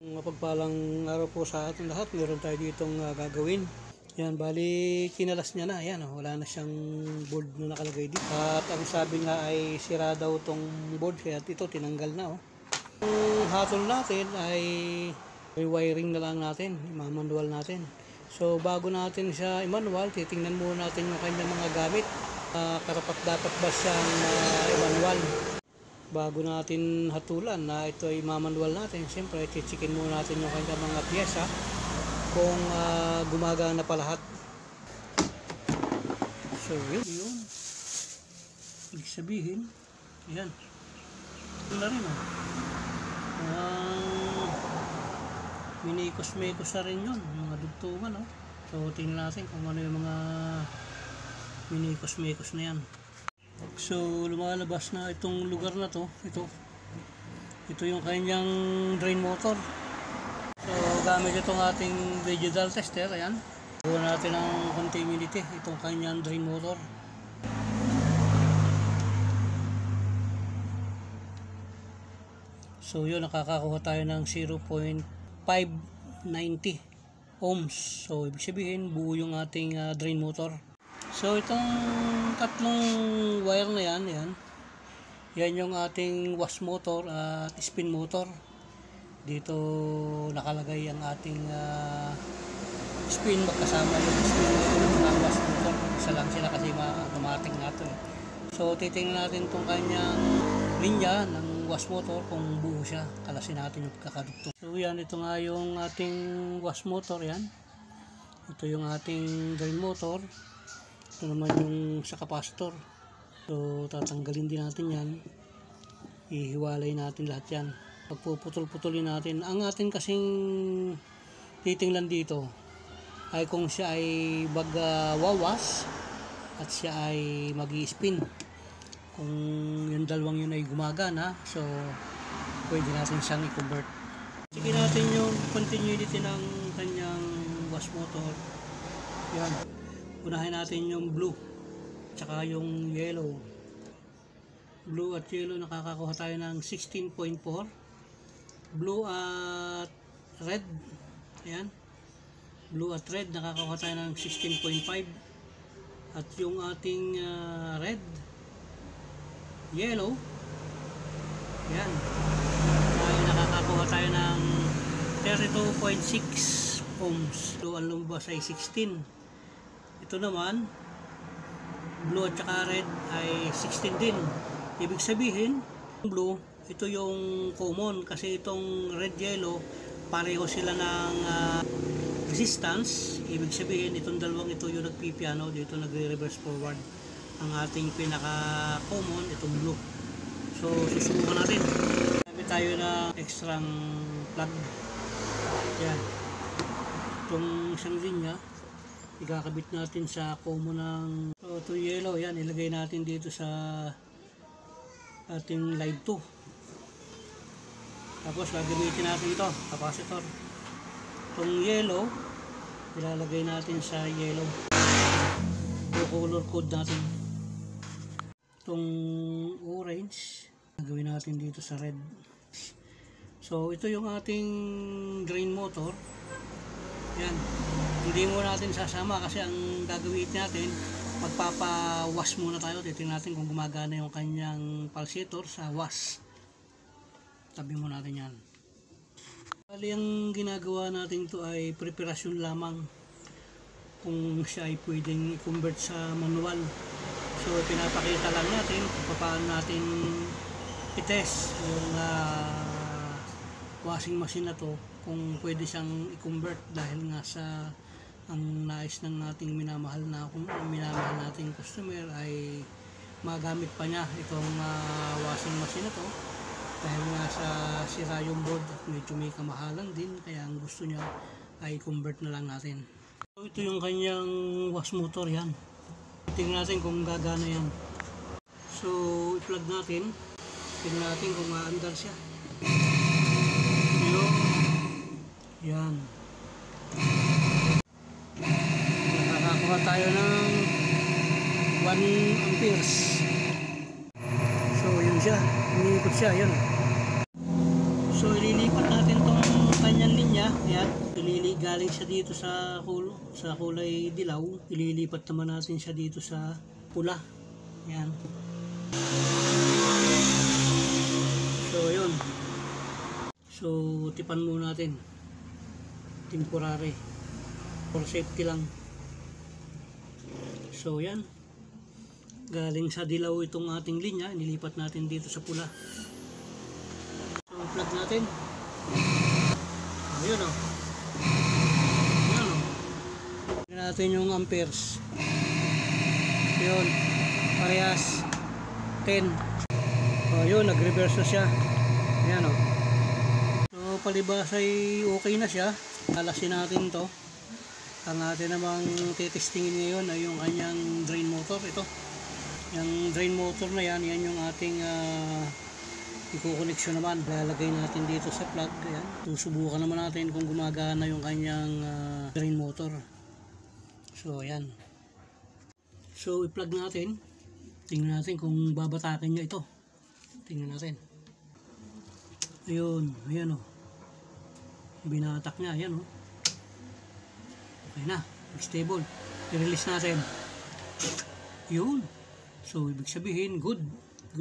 Mapagpalang araw po sa ating lahat. Meron tayo ditong gagawin. Yan, bali kinalas niya na. Yan, wala na siyang board na nakalagay dito. At ang sabi nga ay sira daw tong board, kaya ito tinanggal na. Ang hatol natin ay rewiring na lang natin, i-manual natin. So bago natin siya i-manual, titingnan muna natin yung kanyang mga gamit. Karapat dapat ba siyang i-manual bago natin hatulan na ito ay mamanual natin. Siyempre, chichikin muna natin yung kanyang mga piyesa kung gumagana pa lahat. So, yun. Ibig sabihin, yan. Ito na rin, minikos-mekos na rin yun, mga dugtungan, So, tingnan natin kung ano yung mga minikos-mekos na yan. So lumalabas na itong lugar na to. Ito yung kanyang drain motor. So gamit itong ating digital tester. Ayan, buo natin ang continuity itong kanyang drain motor. So yun, nakakakuha tayo ng 0.590 ohms. So ibig sabihin buo yung ating drain motor. So itong tatlong wire na yan yung ating wash motor at spin motor. Dito nakalagay ang ating spin, magkasama yung spin motor at wash motor. Isa lang sila kasi automatic na ito. So titingnan natin itong kanyang linya ng wash motor kung buo siya. Kalasin natin yung pagkakadugtong. So yan, ito nga yung ating wash motor yan. Ito yung ating drain motor. Ito naman yung sa capacitor. So tatanggalin din natin yan. Ihiwalay natin lahat yan. Pagpuputol-putulin natin. Ang atin kasing titingnan dito ay kung siya ay wawas at siya ay mag-i-spin. Kung yung dalawang yun ay gumagana, so pwede natin siyang i-convert. Sige natin yung continuity ng kanyang wash motor. Yan. Unahin natin yung blue tsaka yung yellow. Blue at yellow, nakakakuha tayo ng 16.4. Blue at red, ayan, blue at red, nakakakuha tayo ng 16.5. At yung ating red, yellow, ayan, nakakakuha tayo ng 32.6 ohms. So ang lumabas ay 16. Ito naman, blue at saka red ay 16 din. Ibig sabihin, blue, ito yung common kasi itong red yellow, pareho sila ng resistance. Ibig sabihin, itong dalawang ito yung nagpipiano, dito nagre-reverse forward. Ang ating pinaka-common, itong blue. So, susubukan natin. Gamit tayo na extra plug. Yan. Itong isang linya, ikakabit natin sa common ng ito yellow. Yan, ilagay natin dito sa ating light 2. Tapos gagamitin natin ito, capacitor. Itong yellow, ilalagay natin sa yellow. Ito color code natin. Itong orange, gagawin natin dito sa red. So ito yung ating drain motor. Yan. Hindi muna natin sasama kasi ang gagawin natin, magpapa-wash muna tayo. Titingnan natin kung gumagana yung kanyang pulsator sa wash. Tabi muna natin yan. Bali, ang ginagawa natin ito ay preparasyon lamang kung siya ay pwedeng i-convert sa manual. So pinapakita lang natin kung paano natin i-test yung washing machine na to, kung pwede siyang i-convert, dahil nga sa ang nais ng ating minamahal nating customer ay magamit pa niya itong washing machine na to, dahil nga sa sira yung board at medyo may kamahalan din, kaya ang gusto niya ay convert na lang natin. So ito yung kanyang wash motor. Yan, tingnan natin kung gagana yan. So i-plug natin, tingnan natin kung maandar siya. Yan. Nakakakuha tayo ng 1 amperes. So yun siya, umiikot siya, yun. So ililipat natin tong kanya galing siya dito sa kulay dilaw, ililipat naman natin siya dito sa pula. Yan. So yun. So tipan muna natin. Temporary. For safety lang. So yan. Galing sa dilaw itong ating linya, nilipat natin dito sa pula. So plug natin. Ayun o. Ayun o. Tignan natin yung amperes. Yun. Parehas. 10. O yun, nag-reverse na siya. Ayan o. So palibas ay okay na siya. Alasin natin to. Ang atin namang titestingin ngayon ay yung kanyang drain motor. Ito. Yung drain motor na yan, yan yung ating iko-connection naman. Lalagay natin dito sa plug. Ayan. Susubukan naman natin kung gumagana yung kanyang drain motor. So ayan. So i-plug natin. Tingnan natin kung babatakin niya ito. Tingnan natin. Ayun. Ayan o. Binatak niya. Ayan o. Okay na. Stable. I-release natin. Yun. So, ibig sabihin, good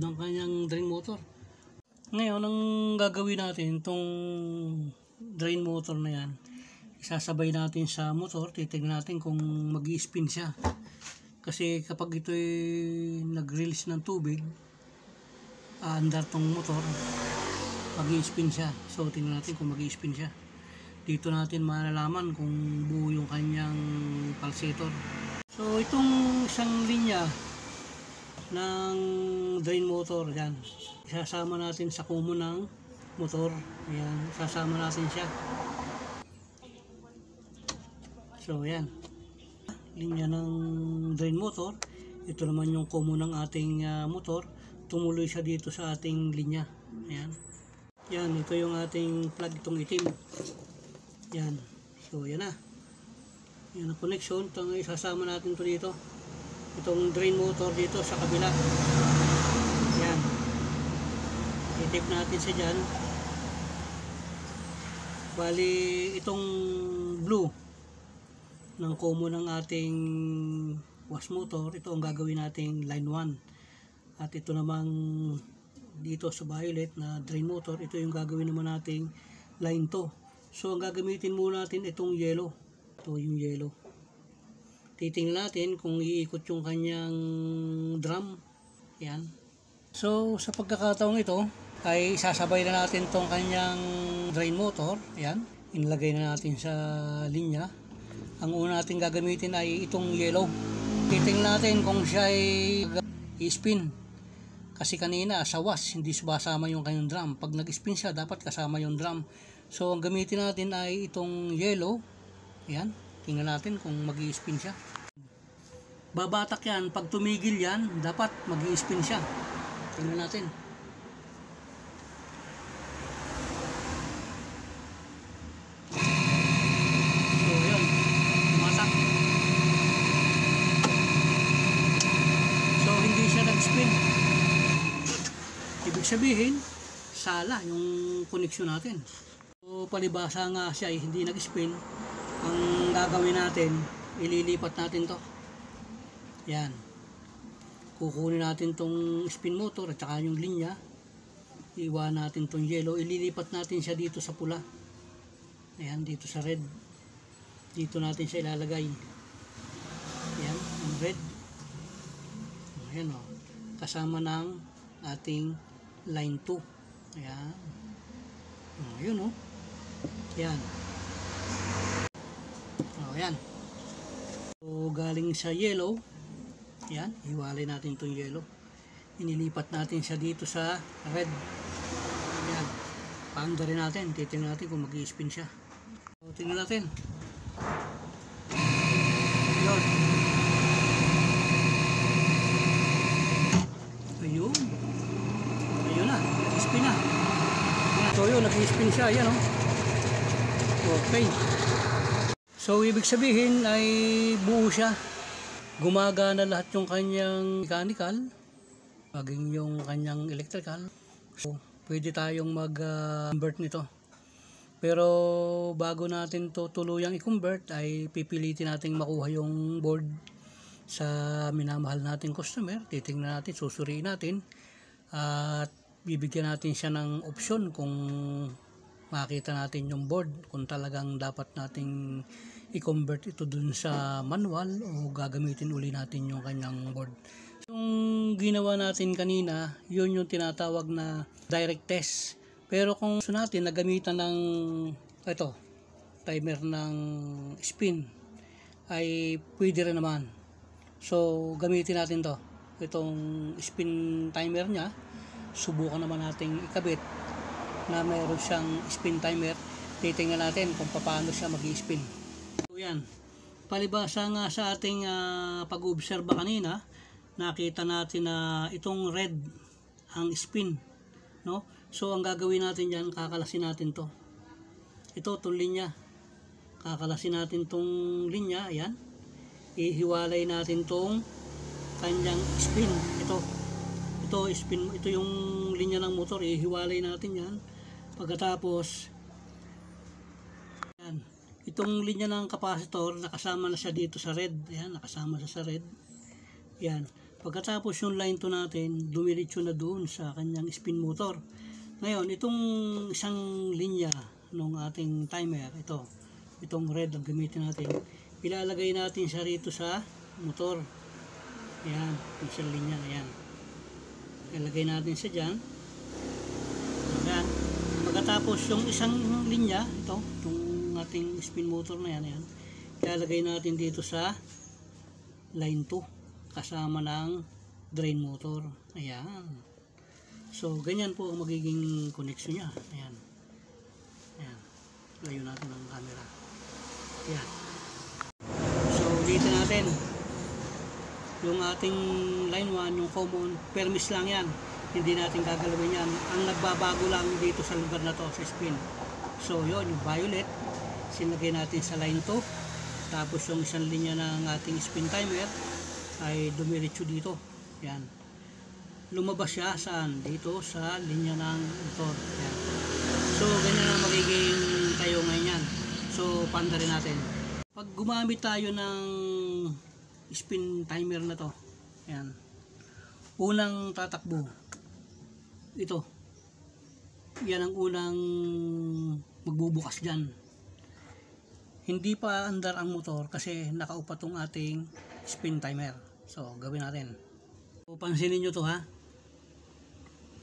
ang kanyang drain motor. Ngayon, ang gagawin natin, itong drain motor na yan, isasabay natin sa motor, titignan natin kung mag-i-spin siya. Kasi kapag ito ay nag-release ng tubig, under tong motor, mag-i-spin siya. So, tingnan natin kung mag-i-spin siya. Dito natin malalaman kung buo yung kanyang pulsator. So, itong isang linya ng drain motor, yan, isasama natin sa common ng motor. Ayan, sasama natin siya. So yan, linya ng drain motor. Ito naman yung common ng ating motor. Tumuloy siya dito sa ating linya. Ayan. Yan, ito yung ating plug, itong itim. Yan. So yan na. Yan ang connection. Ito ang isasama natin to dito. Itong drain motor dito sa kabila. Yan. I-tape natin siya dyan. Bali, itong blue ng common ng ating wash motor, ito ang gagawin nating line 1. At ito namang dito sa violet na drain motor, ito yung gagawin naman nating line 2. So, ang gagamitin muna natin itong yellow. Ito yung yellow. Titingnan natin kung iikot yung kanyang drum. Yan. So, sa pagkakataong ito, ay sasabay na natin tong kanyang drain motor. Yan. Inilagay na natin sa linya. Ang una natin gagamitin ay itong yellow. Titingnan natin kung siya ay i-spin. Kasi kanina sa wash, hindi sumasama yung kanyang drum. Pag nag-spin siya, dapat kasama yung drum. So, ang gamitin natin ay itong yellow. Yan. Tingnan natin kung mag-i-spin siya. Babatak yan. Pag tumigil yan, dapat mag-i-spin siya. Tingnan natin. So, yun. Tumatak. So, hindi siya nag-spin. Ibig sabihin, sala yung connection natin. So, palibasa nga siya ay hindi nag-spin. Ang gagawin natin, ililipat natin to. Yan. Kukunin natin tong spin motor at saka yung linya. Iwan natin tong yellow. Ililipat natin siya dito sa pula. Ayan, dito sa red. Dito natin siya ilalagay. Ayan, ang red. Ayan o. Kasama ng ating line 2. Ayan. Ayan o. Ayan. Ayan. So, galing sa yellow. Ayan, hiwalay natin itong yellow. Inilipat natin siya dito sa red. Ayan. Paanda rin natin. Titingnan natin kung mag-i-spin siya. So, tingnan natin. Ayun. Ayun. Ayun na. Nag-i-spin na. So, yun. Nag-i-spin siya. Ayan o. Okay. So, ibig sabihin ay buo siya. Gumagana lahat yung kanyang mechanical, maging yung kanyang electrical. So, pwede tayong mag-convert nito. Pero bago natin to tuluyang i-convert ay pipilitin nating makuha yung board sa minamahal nating customer. Titingnan natin, susuriin natin at bibigyan natin siya ng option kung makita natin yung board, kung talagang dapat nating i-convert ito dun sa manual o gagamitin uli natin yung kanyang board. Yung ginawa natin kanina, yun yung tinatawag na direct test. Pero kung gusto natin na gamitan ng ito, timer ng spin, ay pwede rin naman. So gamitin natin to, itong spin timer nya. Subukan naman nating ikabit na mayroon siyang spin timer. Titingnan natin kung paano siya mag-i-spin. So yan, palibasa nga sa ating pag-obserba kanina, nakita natin na itong red ang spin, no? So ang gagawin natin diyan, kakalasin natin to. Ito, itong linya. Kakalasin natin tong linya, ayan. Ihiwalay natin tong kanyang spin. Ito spin, ito yung linya ng motor, ihiwalay natin 'yan. Pagkatapos yan, itong linya ng capacitor nakasama na siya dito sa red. Ayan, nakasama siya sa red. Yan. Pagkatapos yung line 2 natin, dumiretso na doon sa kanyang spin motor. Ngayon, itong isang linya ng ating timer, itong red ang gamitin natin. Ilalagay natin siya rito sa motor. Ayan, yung isang linya, ayan. Ilalagay natin siya dyan. Ayan. Pagkatapos yung isang linya, itong ating spin motor na yan, ayan. Ilalagay natin dito sa line 2 kasama ng drain motor. Ayan. So ganyan po ang magiging connection niya. Ayan. Ayan. Layo natin ang camera. Ayan. So ulitin natin. Yung ating line 1, yung common, permis lang yan. Hindi natin gagalawin yan. Ang nagbabago lang dito sa lugar na to, sa spin. So yun, yung violet, sinagay natin sa line 2. Tapos yung isang linya ng ating spin timer ay dumiretso dito. Yan. Lumabas siya saan? Dito sa linya ng motor. Yan. So ganyan ang magiging tayo ngayon yan. So panda rin natin. Pag gumamit tayo ng spin timer na to, yan. Unang tatakbo. Ito. Yan ang unang magbubukas dyan. Hindi pa andar ang motor kasi nakaupa tong ating spin timer. So, gawin natin. So, pansinin nyo to ha.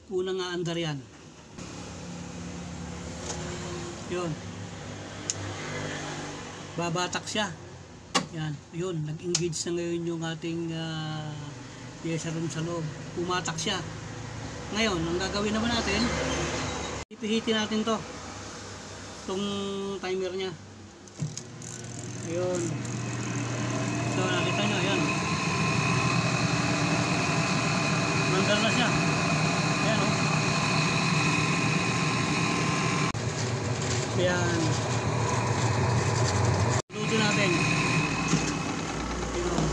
Unang aandar yan. Yun. Babatak siya. Yan. Yun. Nag-engage na ngayon yung ating pyesa ron sa loob. Pumatak siya. Ngayon, ang gagawin naman natin, ipihitin natin to. Itong timer nya. Ayun. So nakita nyo, ayan. Mandar na siya. Ayan o. Ayan. Luto natin. Ayun.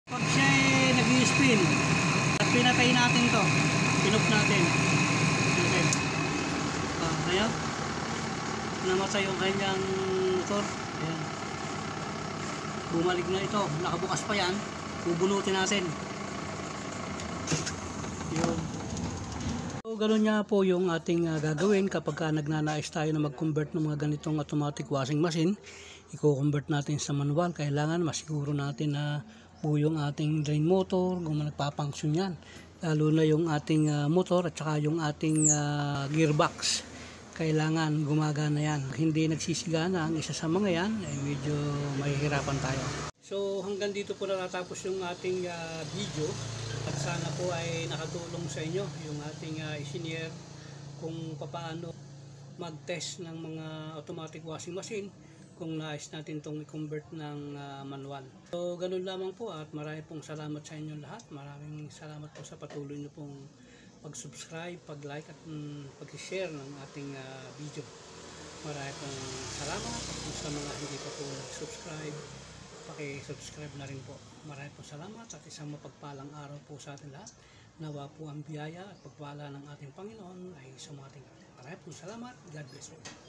Pag siya nag-i-spin at pinatay natin to, pinup natin. Okay. Ayan. Namatay yung kanyang motor. Ayan. Bumalik na ito. Nakabukas pa yan. Bubunutin natin. Yun. So, ganun nga po yung ating gagawin kapag nagnanais tayo na mag-convert ng mga ganitong automatic washing machine. I-convert natin sa manual. Kailangan masiguro natin na po yung ating drain motor kung nagpapunction yan. Lalo na yung ating motor at saka yung ating gearbox. Kailangan gumagana yan. Hindi nagsisigana ang isa sa mga yan, ay medyo mahihirapan tayo. So hanggang dito po natatapos yung ating video. At sana po ay nakatulong sa inyo yung ating engineer kung paano mag-test ng mga automatic washing machine kung nais natin itong i-convert ng manual. So ganun lamang po at marami pong salamat sa inyo lahat. Maraming salamat po sa patuloy nyo pong pag-subscribe, pag-like at pag-share ng ating video. Marami pong salamat. At sa mga hindi pa po nag-subscribe, paki-subscribe na rin po. Marami pong salamat at isang mapagpalang araw po sa atin lahat. Nawa po ang biyaya at pagpala ng ating Panginoon ay sumating. Maraming salamat. God bless you.